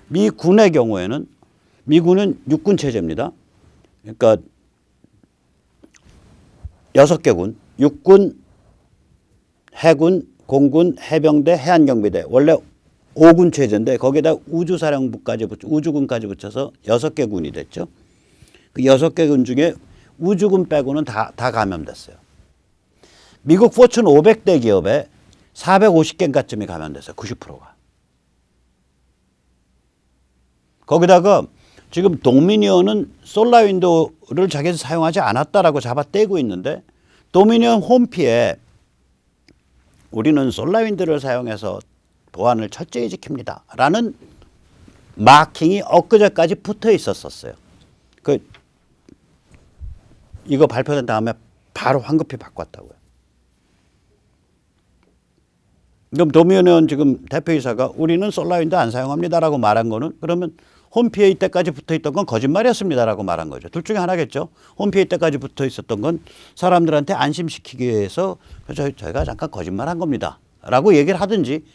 미군의 경우에는 미군은 육군 체제입니다. 그러니까 6개 군, 육군, 해군, 공군, 해병대, 해안경비대. 원래 5군 체제인데 거기에다 우주군까지 붙여서 6개 군이 됐죠. 그 6개 군 중에 우주군 빼고는 다 감염됐어요. 미국 포춘 500대 기업에 450개인가쯤이 감염됐어요. 90%가. 거기다가 지금 도미니언은 솔라윈도를 자기들 사용하지 않았다라고 잡아떼고 있는데 도미니언 홈피에 우리는 솔라윈드를 사용해서 보안을 철저히 지킵니다. 라는 마킹이 엊그제까지 붙어 있었어요. 이거 발표된 다음에 바로 황급히 바꿨다고요. 그럼 도미니언 지금 대표이사가 우리는 솔라윈드 안 사용합니다라고 말한 거는 그러면 홈피에 이때까지 붙어 있던 건 거짓말이었습니다라고 말한 거죠. 둘 중에 하나겠죠. 홈피에 이때까지 붙어 있었던 건 사람들한테 안심시키기 위해서 저희가 잠깐 거짓말한 겁니다. 라고 얘기를 하든지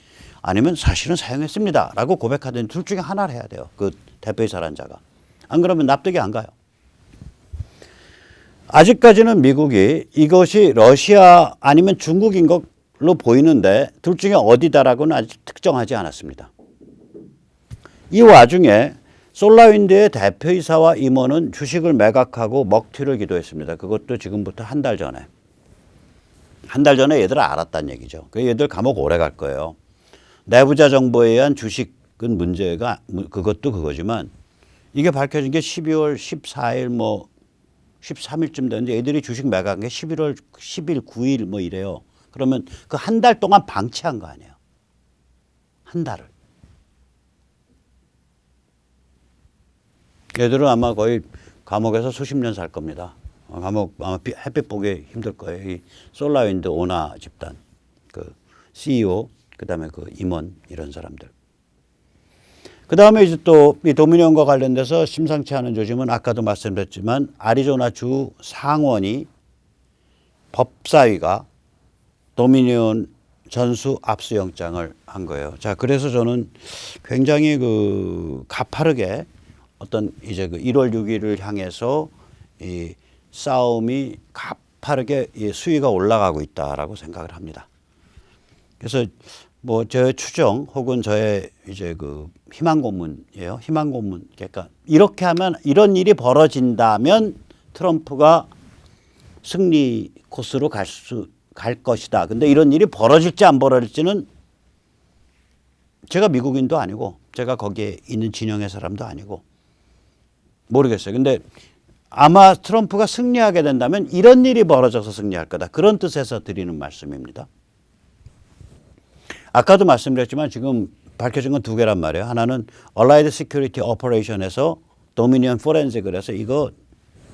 아니면 사실은 사용했습니다. 라고 고백하든지 둘 중에 하나를 해야 돼요. 그 대표이사라는 자가. 안 그러면 납득이 안 가요. 아직까지는 미국이 이것이 러시아 아니면 중국인 걸로 보이는데 둘 중에 어디다라고는 아직 특정하지 않았습니다. 이 와중에 솔라윈드의 대표이사와 임원은 주식을 매각하고 먹튀를 기도했습니다. 그것도 지금부터 한 달 전에. 한 달 전에 얘들 알았다는 얘기죠. 얘들 감옥 오래 갈 거예요. 내부자 정보에 의한 주식은 문제가 그것도 그거지만 이게 밝혀진 게 12월 14일 13일쯤 됐는데 애들이 주식 매각한 게 11월 10일 9일 이래요. 그러면 그 한 달 동안 방치한 거 아니에요. 한 달을. 얘들은 아마 거의 감옥에서 수십 년 살 겁니다. 감옥 아마 햇빛 보기 힘들 거예요. 이 솔라윈드 오나 집단, 그 CEO, 그다음에 그 임원 이런 사람들. 그다음에 이제 또 이 도미니언과 관련돼서 심상치 않은 조짐은 아까도 말씀드렸지만 애리조나주 상원이 법사위가 도미니언 전수 압수영장을 한 거예요. 자, 그래서 저는 굉장히 그 가파르게 어떤 이제 그 1월 6일을 향해서 이 싸움이 가파르게 수위가 올라가고 있다라고 생각을 합니다. 그래서 뭐 저의 추정 혹은 저의 이제 그 희망 고문이에요. 희망 고문. 그러니까 이렇게 하면 이런 일이 벌어진다면 트럼프가 승리 코스로 갈 것이다. 근데 이런 일이 벌어질지 안 벌어질지는 제가 미국인도 아니고 제가 거기에 있는 진영의 사람도 아니고 모르겠어요. 근데 아마 트럼프가 승리하게 된다면 이런 일이 벌어져서 승리할 거다. 그런 뜻에서 드리는 말씀입니다. 아까도 말씀드렸지만 지금 밝혀진 건 2개란 말이에요. 하나는 Allied Security Operation에서 도미니언 포렌식을 해서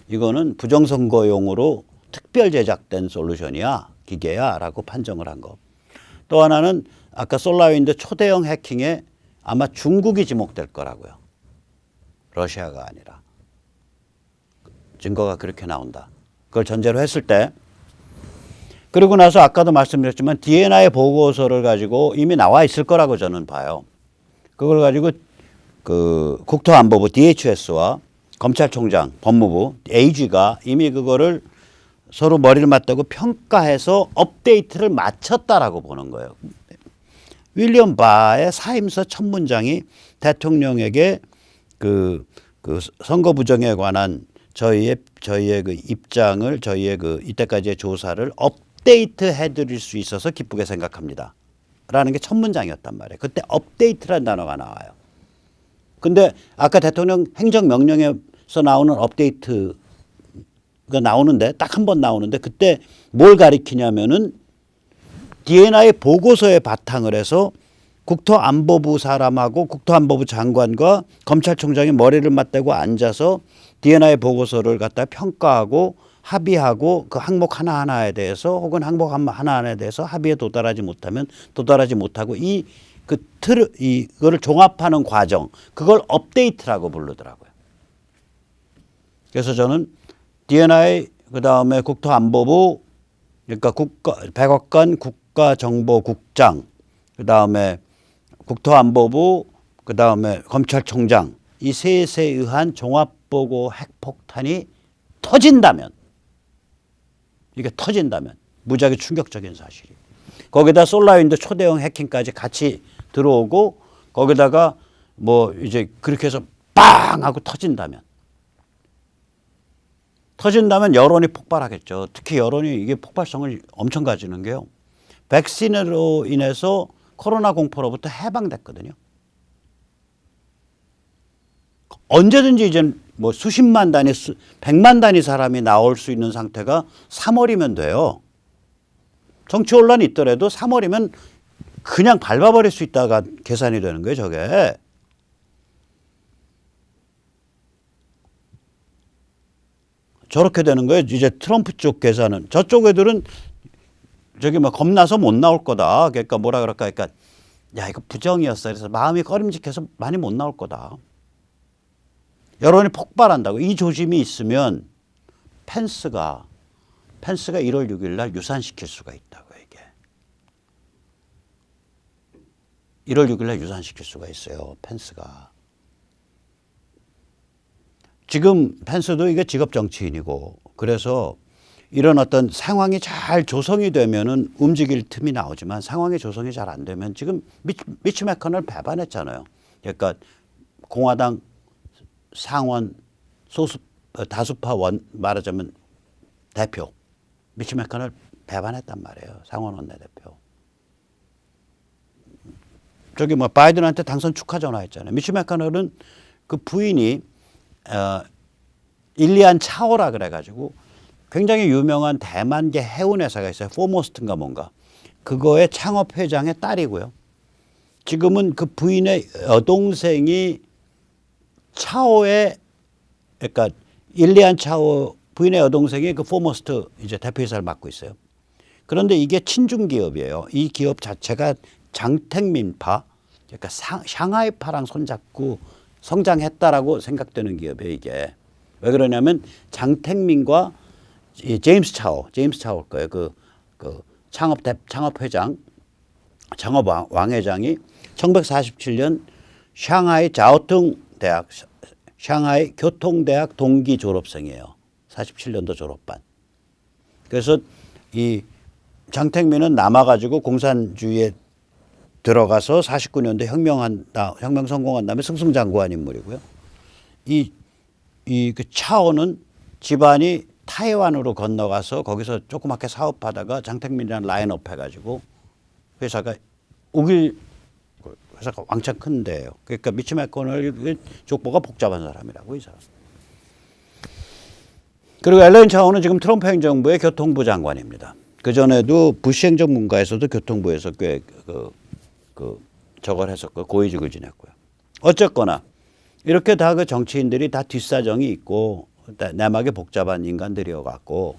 이거는 부정선거용으로 특별 제작된 솔루션이야. 기계야. 라고 판정을 한 거. 또 하나는 아까 솔라윈드 초대형 해킹에 아마 중국이 지목될 거라고요. 러시아가 아니라. 증거가 그렇게 나온다. 그걸 전제로 했을 때 그리고 나서 아까도 말씀드렸지만 D&I 보고서를 가지고 이미 나와 있을 거라고 저는 봐요. 그걸 가지고 그 국토안보부 DHS와 검찰총장, 법무부, AG가 이미 그거를 서로 머리를 맞대고 평가해서 업데이트를 마쳤다라고 보는 거예요. 윌리엄 바의 사임서 첫 문장이 대통령에게 그 선거 부정에 관한 저희의 그 입장을 저희의 그 이때까지의 조사를 업데이트 해드릴 수 있어서 기쁘게 생각합니다. 라는 게 첫 문장이었단 말이에요. 그때 업데이트라는 단어가 나와요. 근데 아까 대통령 행정명령에서 나오는 업데이트가 나오는데 딱 한 번 나오는데 그때 뭘 가리키냐면은 D&I 보고서에 바탕을 해서 국토안보부 사람하고 국토안보부 장관과 검찰총장이 머리를 맞대고 앉아서 D&I 보고서를 갖다 평가하고 합의하고 그 항목 하나하나에 대해서 혹은 항목 하나하나에 대해서 합의에 도달하지 못하면 도달하지 못하고 이거를 종합하는 과정 그걸 업데이트라고 부르더라고요. 그래서 저는 D&I 그다음에 국토안보부 그러니까 백악관 국가정보국장 그다음에 국토안보부 그다음에 검찰총장 이 셋에 의한 종합보고 핵폭탄이 터진다면, 이게 터진다면 무지하게 충격적인 사실이. 거기다 솔라윈드 초대형 해킹까지 같이 들어오고 거기다가 뭐 이제 그렇게 해서 빵 하고 터진다면 여론이 폭발하겠죠. 특히 여론이 이게 폭발성을 엄청 가지는 게요. 백신으로 인해서 코로나 공포로부터 해방됐거든요. 언제든지 이제 뭐 수십만 단위, 백만 단위 사람이 나올 수 있는 상태가 3월이면 돼요. 정치 혼란이 있더라도 3월이면 그냥 밟아버릴 수 있다가 계산이 되는 거예요, 저게. 저렇게 되는 거예요. 이제 트럼프 쪽 계산은. 저쪽 애들은 저기 뭐 겁나서 못 나올 거다. 그러니까 뭐라 그럴까. 그러니까 야, 이거 부정이었어. 그래서 마음이 꺼림직해서 많이 못 나올 거다. 여론이 폭발한다고. 이 조짐이 있으면 펜스가 1월 6일 날 유산시킬 수가 있다고요, 이게. 1월 6일 날 유산시킬 수가 있어요, 펜스가. 지금 펜스도 이게 직업 정치인이고, 그래서 이런 어떤 상황이 잘 조성이 되면은 움직일 틈이 나오지만 상황이 조성이 잘 안 되면 지금 미치 매커널 배반했잖아요. 그러니까 공화당 상원 다수파 말하자면 대표 미치 매커널 배반했단 말이에요. 상원 원내대표. 저기 뭐 바이든한테 당선 축하 전화했잖아요. 미치 매커널은 그 부인이 일리안 차오라 그래가지고 굉장히 유명한 대만계 해운 회사가 있어요. 포모스트인가 뭔가. 그거의 창업 회장의 딸이고요. 지금은 그 부인의 여동생이 차오의, 그러니까 일리안 차오 부인의 여동생이 그 포모스트 이제 대표이사를 맡고 있어요. 그런데 이게 친중 기업이에요. 이 기업 자체가 장택민파, 그러니까 샹하이파랑 손잡고 성장했다라고 생각되는 기업이에요, 이게. 왜 그러냐면 장택민과 제임스 차오일 거예요. 그 창업 회장, 창업 왕 회장이 1947년 샹하이 자오퉁 대학, 샹하이 교통대학 동기 졸업생이에요. 47년도 졸업반. 그래서 이 장택민은 남아가지고 공산주의에 들어가서 49년도 혁명 성공한 다음에 승승장구한 인물이고요. 그 차오는 집안이 타이완으로 건너가서 거기서 조그맣게 사업하다가 장택민이랑 라인업 해가지고 회사가 왕창 큰 데예요. 그러니까 미치 매커널 족보가 복잡한 사람이라고, 이 사람. 그리고 앨런 차오는 지금 트럼프 행정부의 교통부 장관입니다. 그 전에도 부시 행정부가에서도 교통부에서 꽤 저걸 했었고 고위직을 지냈고요. 어쨌거나 이렇게 다 그 정치인들이 다 뒷사정이 있고 내막에 복잡한 인간들이어 갖고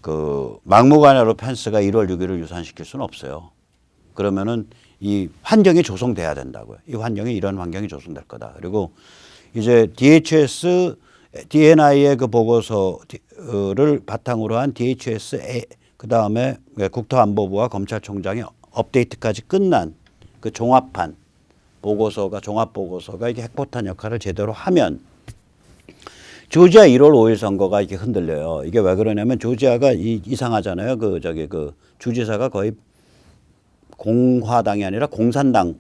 그 막무가내로 펜스가 1월 6일을 유산시킬 수는 없어요. 그러면은 이 환경이 조성돼야 된다고요. 이 환경이 이런 환경이 조성될 거다. 그리고 이제 DHS, DNI의 그 보고서를 바탕으로 한 DHS 그 다음에 국토안보부와 검찰총장의 업데이트까지 끝난 그 종합 보고서가 이게 핵폭탄 역할을 제대로 하면 조지아 1월 5일 선거가 이렇게 흔들려요. 이게 왜 그러냐면 조지아가 이상하잖아요. 그 주지사가 거의 공화당이 아니라 공산당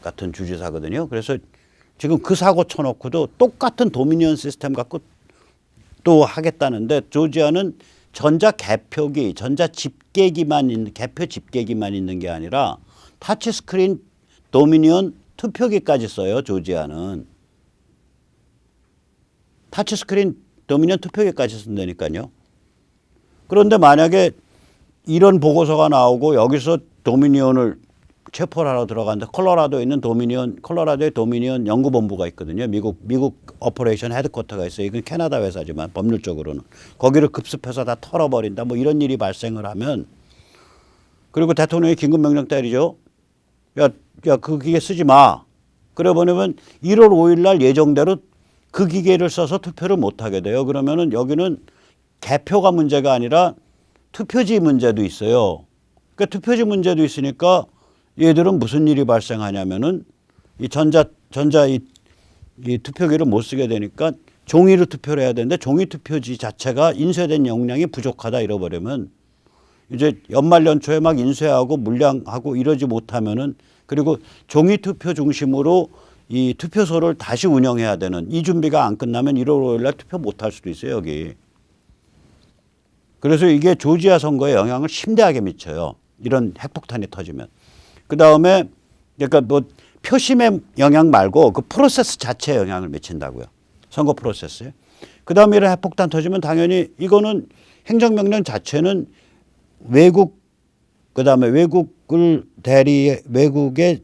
같은 주지사거든요. 그래서 지금 그 사고 쳐놓고도 똑같은 도미니언 시스템 갖고 또 하겠다는데 조지아는 전자 개표 집계기만 있는 게 아니라 타치 스크린 도미니언 투표기까지 써요. 조지아는. 타치 스크린 도미니언 투표기까지 쓴다니까요. 그런데 만약에 이런 보고서가 나오고 여기서 도미니언을 체포를 하러 들어갔는데 콜로라도의 도미니언 연구본부가 있거든요. 미국 오퍼레이션 헤드쿼터가 있어요. 이건 캐나다 회사지만 법률적으로는. 거기를 급습해서 다 털어버린다. 뭐 이런 일이 발생을 하면 그리고 대통령이 긴급명령 때리죠. 그 기계 쓰지 마. 그래 보내면 1월 5일 날 예정대로 그 기계를 써서 투표를 못 하게 돼요. 그러면은 여기는 개표가 문제가 아니라 투표지 문제도 있어요. 그러니까 투표지 문제도 있으니까 얘들은 무슨 일이 발생하냐면은 이 이 투표기를 못 쓰게 되니까 종이로 투표를 해야 되는데 종이 투표지 자체가 인쇄된 용량이 부족하다 이러버리면 이제 연말 연초에 막 인쇄하고 물량하고 이러지 못하면은 그리고 종이 투표 중심으로 이 투표소를 다시 운영해야 되는 이 준비가 안 끝나면 1월 5일 날 투표 못 할 수도 있어요, 여기. 그래서 이게 조지아 선거에 영향을 심대하게 미쳐요. 이런 핵폭탄이 터지면. 그다음에 그러니까 뭐 표심의 영향 말고 그 프로세스 자체에 영향을 미친다고요. 선거 프로세스에. 그다음에 이런 핵폭탄 터지면 당연히 이거는 행정명령 자체는 그다음에 외국에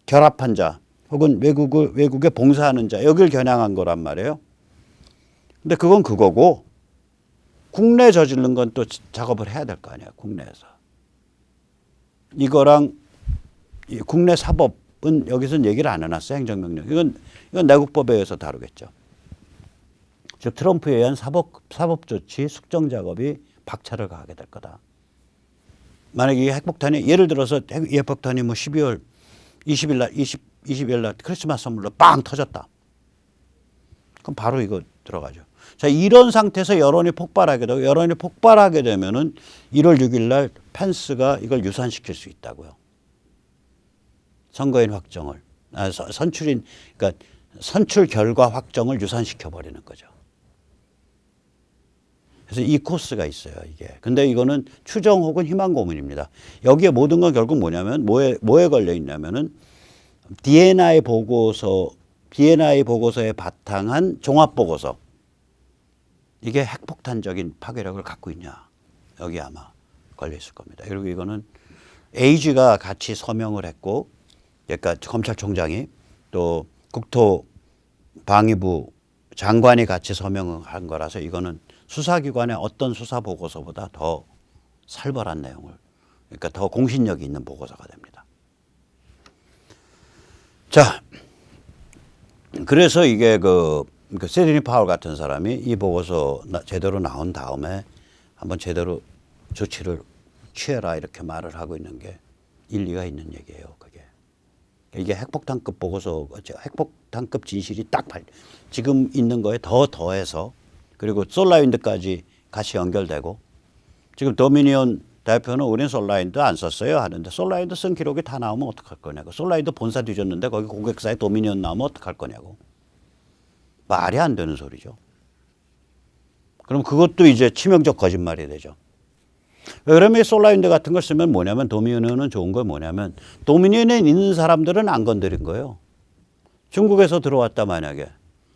결합한 자 혹은 외국에 봉사하는 자 여길 겨냥한 거란 말이에요. 근데 그건 그거고 국내 저지른 건 또 작업을 해야 될 거 아니에요. 국내에서. 이거랑 국내 사법은 여기서는 얘기를 안 해놨어요. 행정명령. 이건 내국법에 의해서 다루겠죠. 즉 트럼프에 의한 사법조치 숙정 작업이 박차를 가하게 될 거다. 만약에 이 핵폭탄이 예를 들어서 이 핵폭탄이 뭐 12월 20일 날 크리스마스 선물로 빵 터졌다. 그럼 바로 이거 들어가죠. 자, 이런 상태에서 여론이 폭발하게 되면은 1월 6일 날 펜스가 이걸 유산시킬 수 있다고요. 선거인 확정을 그러니까 선출 결과 확정을 유산시켜 버리는 거죠. 그래서 이 코스가 있어요, 이게. 근데 이거는 추정 혹은 희망 고문입니다. 여기에 모든 건 결국 뭐냐면 뭐에 걸려 있냐면은 D&I 보고서에 바탕한 종합 보고서. 이게 핵폭탄적인 파괴력을 갖고 있냐. 여기 아마 걸려 있을 겁니다. 그리고 이거는 AG가 같이 서명을 했고, 그러니까 검찰총장이 또 국토방위부 장관이 같이 서명을 한 거라서 이거는 수사기관의 어떤 수사 보고서보다 더 살벌한 내용을, 그러니까 더 공신력이 있는 보고서가 됩니다. 자, 그래서 이게 세드니 파월 같은 사람이 이 보고서 제대로 나온 다음에 한번 제대로 조치를 취해라 이렇게 말을 하고 있는 게 일리가 있는 얘기예요. 그게. 이게 핵폭탄급 보고서, 핵폭탄급 진실이 딱 지금 있는 거에 더해서 그리고 솔라윈드까지 같이 연결되고 지금 도미니온 대표는 우린 솔라윈드 안 썼어요 하는데 솔라윈드 쓴 기록이 다 나오면 어떡할 거냐고. 솔라윈드 본사 뒤졌는데 거기 고객사에 도미니온 나오면 어떡할 거냐고. 말이 안 되는 소리죠. 그럼 그것도 이제 치명적 거짓말이 되죠. 그러면 솔라윈드 같은 걸 쓰면 뭐냐면 도미니온은 좋은 건 뭐냐면 도미니온에 있는 사람들은 안 건드린 거예요. 중국에서 들어왔다 만약에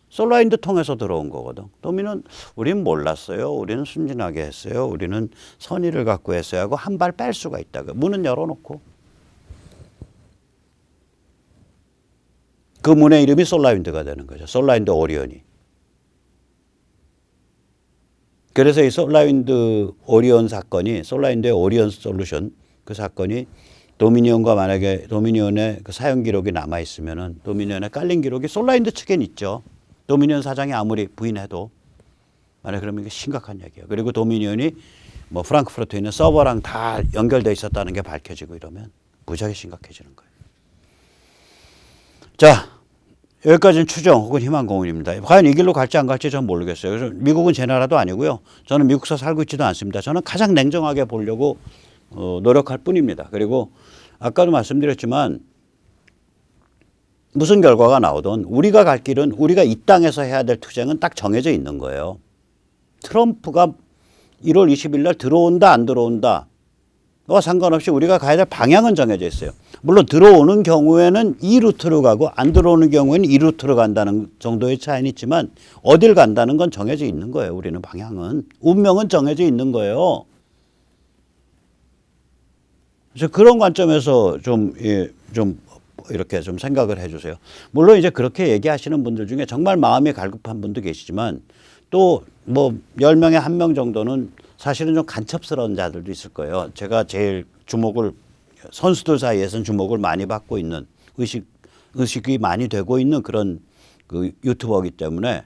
솔라윈드 통해서 들어온 거거든. 도미니온 우린 몰랐어요. 우리는 순진하게 했어요. 우리는 선의를 갖고 했어요 하고 한 발 뺄 수가 있다. 문은 열어놓고. 그 문의 이름이 솔라윈드가 되는 거죠. 솔라윈드 오리온이. 그래서 이 솔라윈드 오리온 사건이 솔라윈드의 오리온 솔루션 그 사건이 도미니온과 만약에 도미니온의 그 사용 기록이 남아 있으면은 도미니온에 깔린 기록이 솔라윈드 측엔 있죠. 도미니온 사장이 아무리 부인해도 만약 그러면 이게 심각한 얘기예요. 그리고 도미니온이 뭐 프랑크푸르트에 있는 서버랑 다 연결돼 있었다는 게 밝혀지고 이러면 무지하게 심각해지는 거예요. 자, 여기까지는 추정 혹은 희망 고문입니다. 과연 이 길로 갈지 안 갈지 저는 모르겠어요. 그래서 미국은 제 나라도 아니고요. 저는 미국서 살고 있지도 않습니다. 저는 가장 냉정하게 보려고 노력할 뿐입니다. 그리고 아까도 말씀드렸지만 무슨 결과가 나오든 우리가 갈 길은 우리가 이 땅에서 해야 될 투쟁은 딱 정해져 있는 거예요. 트럼프가 1월 20일 날 들어온다 안 들어온다 와 상관없이 우리가 가야 될 방향은 정해져 있어요. 물론 들어오는 경우에는 이 루트로 가고 안 들어오는 경우에는 이 루트로 간다는 정도의 차이는 있지만 어딜 간다는 건 정해져 있는 거예요. 우리는 방향은. 운명은 정해져 있는 거예요. 그래서 그런 관점에서 좀 이렇게 좀 생각을 해 주세요. 물론 이제 그렇게 얘기하시는 분들 중에 정말 마음이 갈급한 분도 계시지만 또 뭐 10명에 1명 정도는 사실은 좀 간첩스러운 자들도 있을 거예요. 제가 제일 선수들 사이에서는 주목을 많이 받고 있는 의식이 많이 되고 있는 그런 그 유튜버이기 때문에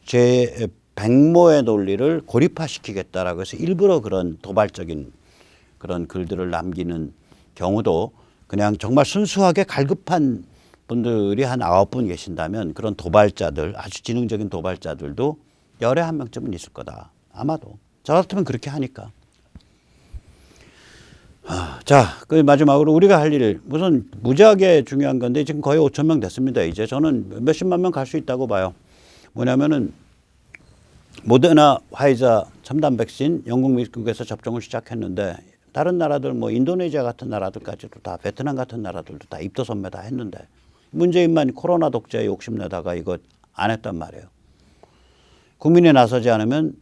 제 백모의 논리를 고립화시키겠다라고 해서 일부러 그런 도발적인 그런 글들을 남기는 경우도 그냥 정말 순수하게 갈급한 분들이 한 9분 계신다면 그런 도발자들, 아주 지능적인 도발자들도 열에 한 명쯤은 있을 거다. 아마도. 저 같으면 그렇게 하니까. 자, 그 마지막으로 우리가 할 일, 우선 무지하게 중요한 건데 지금 거의 5천 명 됐습니다. 이제 저는 몇십만 명 갈 수 있다고 봐요. 뭐냐면은 모더나, 화이자 첨단 백신 영국, 미국에서 접종을 시작했는데 다른 나라들 뭐 인도네시아 같은 나라들까지도 다 베트남 같은 나라들도 다 입도 선매 다 했는데 문재인만 코로나 독재에 욕심내다가 이거 안 했단 말이에요. 국민이 나서지 않으면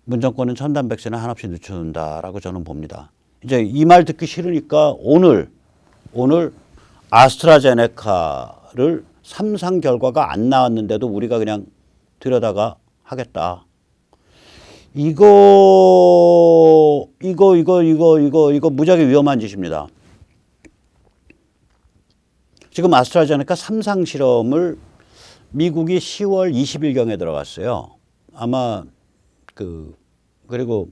문 정권은 첨단 백신을 한없이 늦춘다라고 저는 봅니다. 이제 이 말 듣기 싫으니까 오늘 아스트라제네카를 3상 결과가 안 나왔는데도 우리가 그냥 들여다가 하겠다. 이거 무지하게 위험한 짓입니다. 지금 아스트라제네카 3상 실험을 미국이 10월 20일경에 들어갔어요. 아마 그리고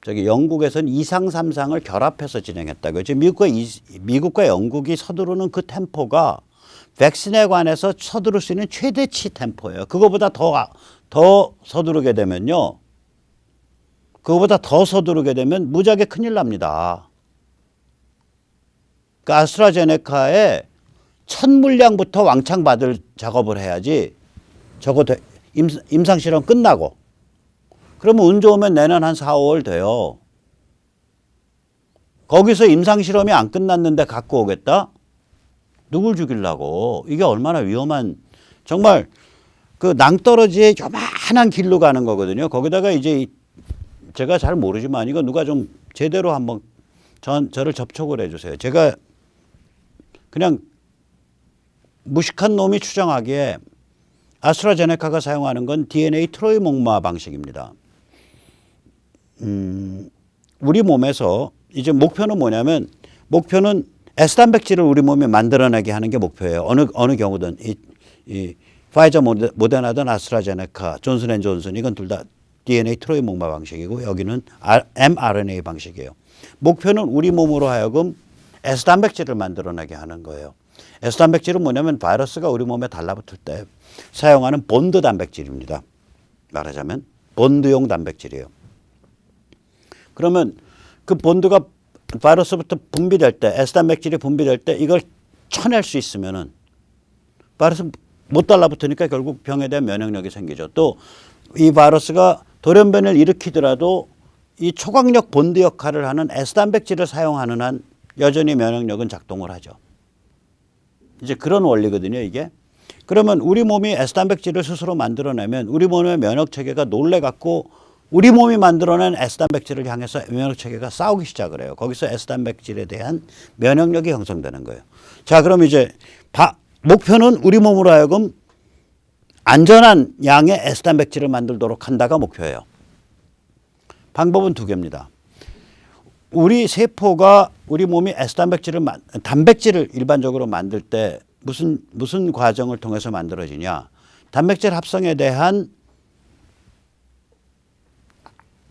저기 영국에서는 2상, 3상을 결합해서 진행했다고요. 지금 미국과 영국이 서두르는 그 템포가 백신에 관해서 서두를 수 있는 최대치 템포예요. 그거보다 더 서두르게 되면요. 그거보다 더 서두르게 되면 무지하게 큰일 납니다. 그 아스트라제네카의 첫 물량부터 왕창 받을 작업을 해야지 저거 임상실험 끝나고 그러면 운 좋으면 내년 한 4, 5월 돼요. 거기서 임상실험이 안 끝났는데 갖고 오겠다? 누굴 죽이려고. 이게 얼마나 위험한 정말 그 낭떠러지에 요만한 길로 가는 거거든요. 거기다가 이제 제가 잘 모르지만 이거 누가 좀 제대로 한번 저를 접촉을 해주세요. 제가 그냥 무식한 놈이 추정하기에 아스트라제네카가 사용하는 건 DNA 트로이 목마 방식입니다. 우리 몸에서 이제 목표는 뭐냐면 목표는 S단백질을 우리 몸에 만들어내게 하는 게 목표예요. 어느 경우든 이 파이저 모데나든 아스트라제네카 존슨앤존슨 이건 둘 다 DNA 트로이 목마 방식이고 여기는 mRNA 방식이에요. 목표는 우리 몸으로 하여금 S단백질을 만들어내게 하는 거예요. S단백질은 뭐냐면 바이러스가 우리 몸에 달라붙을 때 사용하는 본드 단백질입니다. 말하자면 본드용 단백질이에요. 그러면 그 본드가 바이러스부터 분비될 때 S단백질이 분비될 때 이걸 쳐낼 수 있으면은 바이러스 못 달라붙으니까 결국 병에 대한 면역력이 생기죠. 또 이 바이러스가 돌연변이를 일으키더라도 이 초강력 본드 역할을 하는 S단백질을 사용하는 한 여전히 면역력은 작동을 하죠. 이제 그런 원리거든요, 이게. 그러면 우리 몸이 S단백질을 스스로 만들어내면 우리 몸의 면역체계가 놀래갖고 우리 몸이 만들어낸 S단백질을 향해서 면역체계가 싸우기 시작을 해요. 거기서 S단백질에 대한 면역력이 형성되는 거예요. 자, 그럼 이제 목표는 우리 몸으로 하여금 안전한 양의 S단백질을 만들도록 한다가 목표예요. 방법은 두 개입니다. 우리 세포가 우리 몸이 단백질을 일반적으로 만들 때 무슨 과정을 통해서 만들어지냐. 단백질 합성에 대한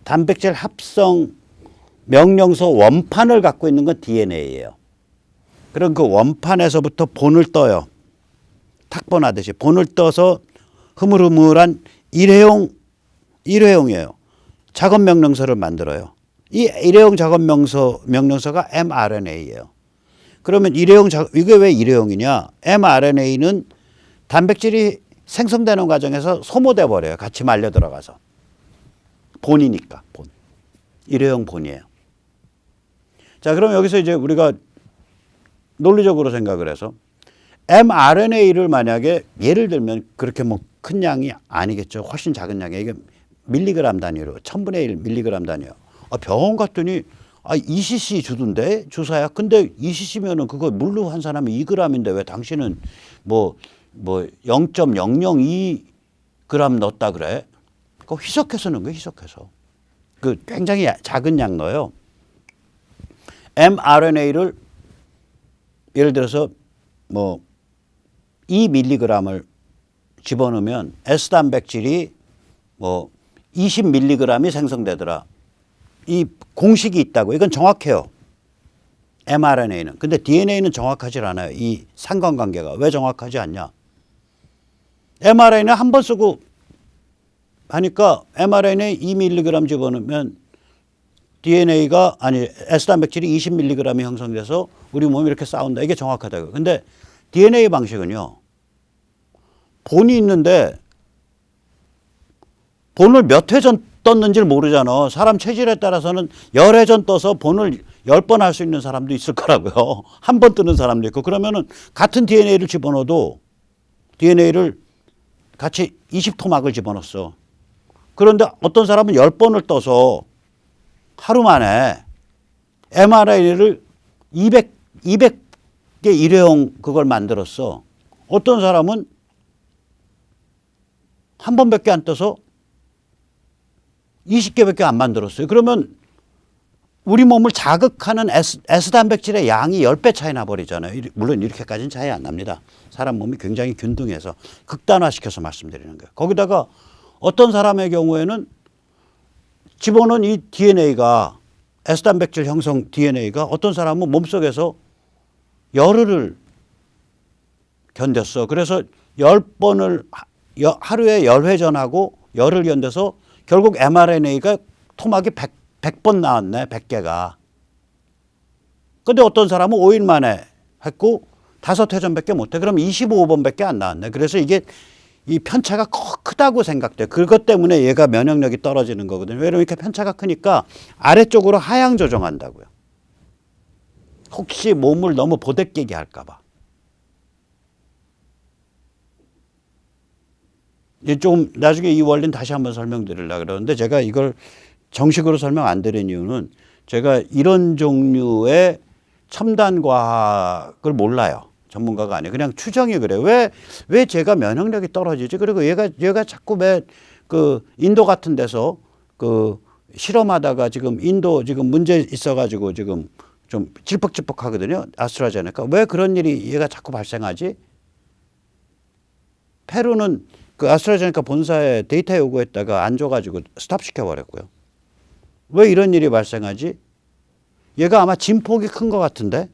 단백질 합성 명령서 원판을 갖고 있는 건 DNA예요. 그럼 그 원판에서부터 본을 떠요. 탁본하듯이 본을 떠서 흐물흐물한 일회용이에요. 작업 명령서를 만들어요. 이 일회용 작업 명령서가 mRNA예요. 그러면 이게 왜 일회용이냐? mRNA는 단백질이 생성되는 과정에서 소모돼 버려요. 같이 말려 들어가서. 본이니까 본. 일회용 본이에요. 자, 그럼 여기서 이제 우리가 논리적으로 생각을 해서 mRNA를 만약에 예를 들면 그렇게 뭐 큰 양이 아니겠죠. 훨씬 작은 양이에요. 이게 밀리그램 단위로 1000분의 1 밀리그램 단위예요. 병원 갔더니 2cc 주던데 주사야. 근데 2cc면은 그거 물로 한 사람이 2g인데 왜 당신은 뭐 0.002g 넣었다 그래? 그거 희석해서 넣은 거예요. 희석해서. 그 굉장히 작은 양 넣어요. mRNA를 예를 들어서 뭐 2mg을 집어넣으면 S단백질이 뭐 20mg이 생성되더라. 이 공식이 있다고. 이건 정확해요. mRNA는. 근데 DNA는 정확하지 않아요. 이 상관관계가. 왜 정확하지 않냐? mRNA 한 번 쓰고 하니까 mRNA 2mg 집어넣으면 DNA가 아니 S단백질이 20mg이 형성돼서 우리 몸이 이렇게 싸운다. 이게 정확하다고요. 근데 DNA 방식은요. 본이 있는데 본을 몇 회 전 떴는지를 모르잖아. 사람 체질에 따라서는 열회 전 떠서 본을 10번 할 수 있는 사람도 있을 거라고요. 한 번 뜨는 사람도 있고. 그러면은 같은 DNA를 집어넣어도 DNA를 같이 20토막을 집어넣었어. 그런데 어떤 사람은 10번을 떠서 하루 만에 mRNA를 200개 일회용 그걸 만들었어. 어떤 사람은 한 번밖에 안 떠서 20개밖에 안 만들었어요. 그러면 우리 몸을 자극하는 S단백질의 양이 10배 차이 나버리잖아요. 물론 이렇게까지는 차이 안 납니다. 사람 몸이 굉장히 균등해서 극단화시켜서 말씀드리는 거예요. 거기다가 어떤 사람의 경우에는 집어넣은 이 DNA가 S단백질 형성 DNA가 어떤 사람은 몸속에서 열흘을 견뎠어. 그래서 10번을 하루에 10회 전하고 열흘 견뎌서 결국 mRNA가 토막이 100번 나왔네. 100개가. 근데 어떤 사람은 5일 만에 했고 5회 전밖에 못해. 그럼 25번밖에 안 나왔네. 그래서 이게 이 편차가 크다고 생각돼. 그것 때문에 얘가 면역력이 떨어지는 거거든요. 왜냐면 이렇게 편차가 크니까 아래쪽으로 하향 조정한다고요. 혹시 몸을 너무 보대끼게 할까 봐. 좀 나중에 이 원리는 다시 한번 설명드리려고 그러는데 제가 이걸 정식으로 설명 안 드린 이유는 제가 이런 종류의 첨단 과학을 몰라요. 전문가가 아니에요. 그냥 추정이 그래요. 왜 제가 면역력이 떨어지지? 그리고 얘가 자꾸 그 인도 같은 데서 그 실험하다가 지금 인도 지금 문제 있어가지고 지금 좀 질퍽질퍽하거든요. 아스트라제네카. 왜 그런 일이 얘가 자꾸 발생하지? 페루는 그 아스트라제네카 본사에 데이터 요구했다가 안 줘가지고 스탑시켜버렸고요. 왜 이런 일이 발생하지? 얘가 아마 진폭이 큰 것 같은데?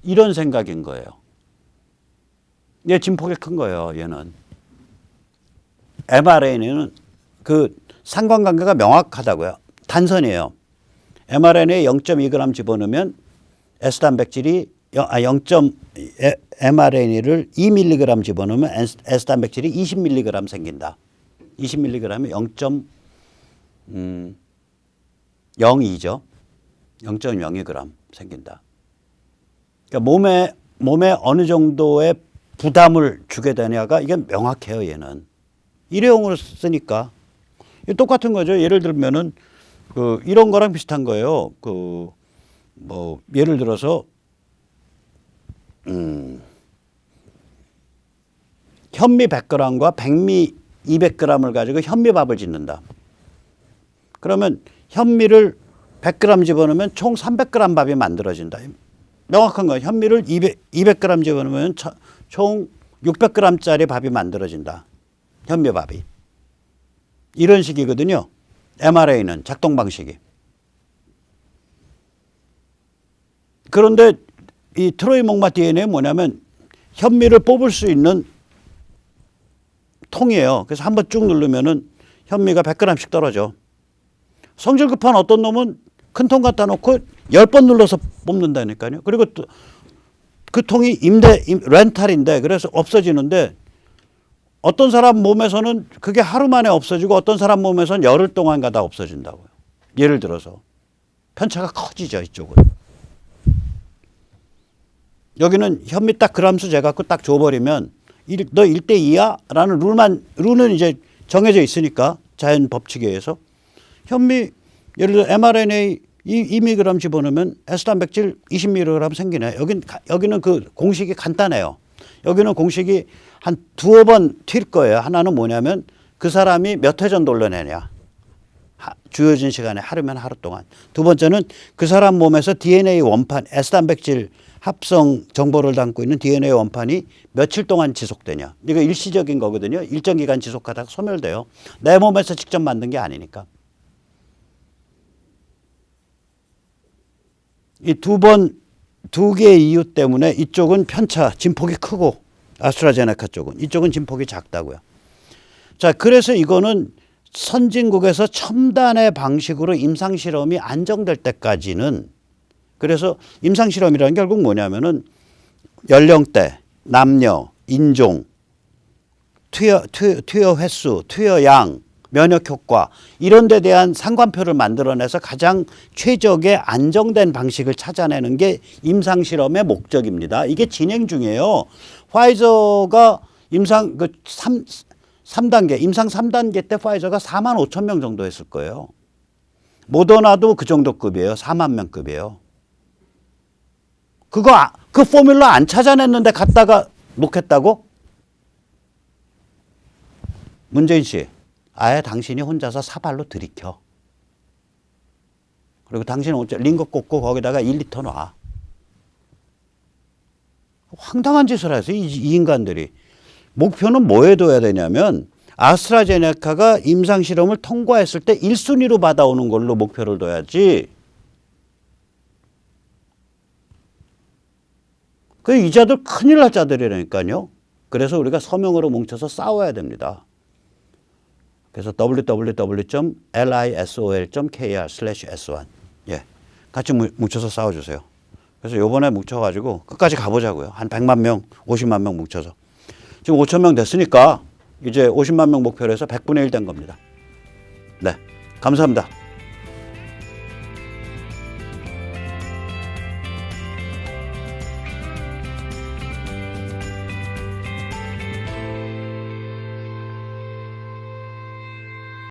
이런 생각인 거예요. 얘 진폭이 큰 거예요, 얘는. mRNA는 그 상관관계가 명확하다고요. 단선이에요. mRNA에 0.2g 집어넣으면 S단백질이 mRNA를 2mg 집어넣으면 S단백질이 20mg 생긴다. 20mg이 0.02죠. 0.02g 생긴다. 그러니까 몸에 어느 정도의 부담을 주게 되냐가 이게 명확해요, 얘는. 일회용으로 쓰니까. 똑같은 거죠. 예를 들면은 이런 거랑 비슷한 거예요. 예를 들어서 현미 100g과 백미 200g을 가지고 현미밥을 짓는다. 그러면 현미를 100g 집어넣으면 총 300g 밥이 만들어진다. 명확한 거예요. 현미를 200g 집어넣으면 총 600g짜리 밥이 만들어진다. 현미밥이. 이런 식이거든요. mRNA는 작동 방식이. 그런데 이 트로이목마 DNA는 뭐냐면 현미를 뽑을 수 있는 통이에요. 그래서 한번 쭉 누르면은 현미가 100g씩 떨어져. 성질 급한 어떤 놈은 큰 통 갖다 놓고 10번 눌러서 뽑는다니까요. 그리고 또 그 통이 렌탈인데 그래서 없어지는데 어떤 사람 몸에서는 그게 하루 만에 없어지고 어떤 사람 몸에서는 열흘 동안 가다 없어진다고요. 예를 들어서. 편차가 커지죠, 이쪽은. 여기는 현미 딱 그람수 재갖고 딱 줘버리면 너 1대2야? 라는 룰은 이제 정해져 있으니까 자연 법칙에 의해서 현미 예를 들어 mRNA 2mg 집어넣으면 S단백질 20mg 생기네. 여기는 그 공식이 간단해요. 여기는 공식이 한 두어 번 튈 거예요. 하나는 뭐냐면 그 사람이 몇 회 전 돌려내냐. 주어진 시간에 하루면 하루 동안. 두 번째는 그 사람 몸에서 DNA 원판, S단백질 합성 정보를 담고 있는 DNA 원판이 며칠 동안 지속되냐. 이거 일시적인 거거든요. 일정 기간 지속하다가 소멸돼요. 내 몸에서 직접 만든 게 아니니까. 이 두 개의 이유 때문에 이쪽은 편차, 진폭이 크고 아스트라제네카 쪽은 이쪽은 진폭이 작다고요. 자, 그래서 이거는 선진국에서 첨단의 방식으로 임상실험이 안정될 때까지는 그래서 임상실험이라는 게 결국 뭐냐면은 연령대, 남녀, 인종, 투여 횟수, 투여 양, 면역 효과 이런 데 대한 상관표를 만들어내서 가장 최적의 안정된 방식을 찾아내는 게 임상실험의 목적입니다. 이게 진행 중이에요. 화이저가 임상 3단계, 임상 3단계 때 화이저가 4만 5천 명 정도 했을 거예요. 모더나도 그 정도 급이에요. 4만 명 급이에요. 그 포뮬러 안 찾아냈는데 갖다가 놓겠다고? 문재인 씨, 아예 당신이 혼자서 사발로 들이켜. 그리고 당신은 혼자 링거 꽂고 거기다가 1리터 놔. 황당한 짓을 해서 이 인간들이. 목표는 뭐에 둬야 되냐면 아스트라제네카가 임상실험을 통과했을 때 1순위로 받아오는 걸로 목표를 둬야지. 그 이자들 큰일 날 자들이라니까요. 그래서 우리가 서명으로 뭉쳐서 싸워야 됩니다. 그래서 www.lisol.kr/s1 예, 같이 뭉쳐서 싸워주세요. 그래서 요번에 뭉쳐가지고 끝까지 가보자고요. 한 100만 명, 50만 명 뭉쳐서. 지금 5천 명 됐으니까 이제 50만 명 목표로 해서 100분의 1 된 겁니다. 네, 감사합니다.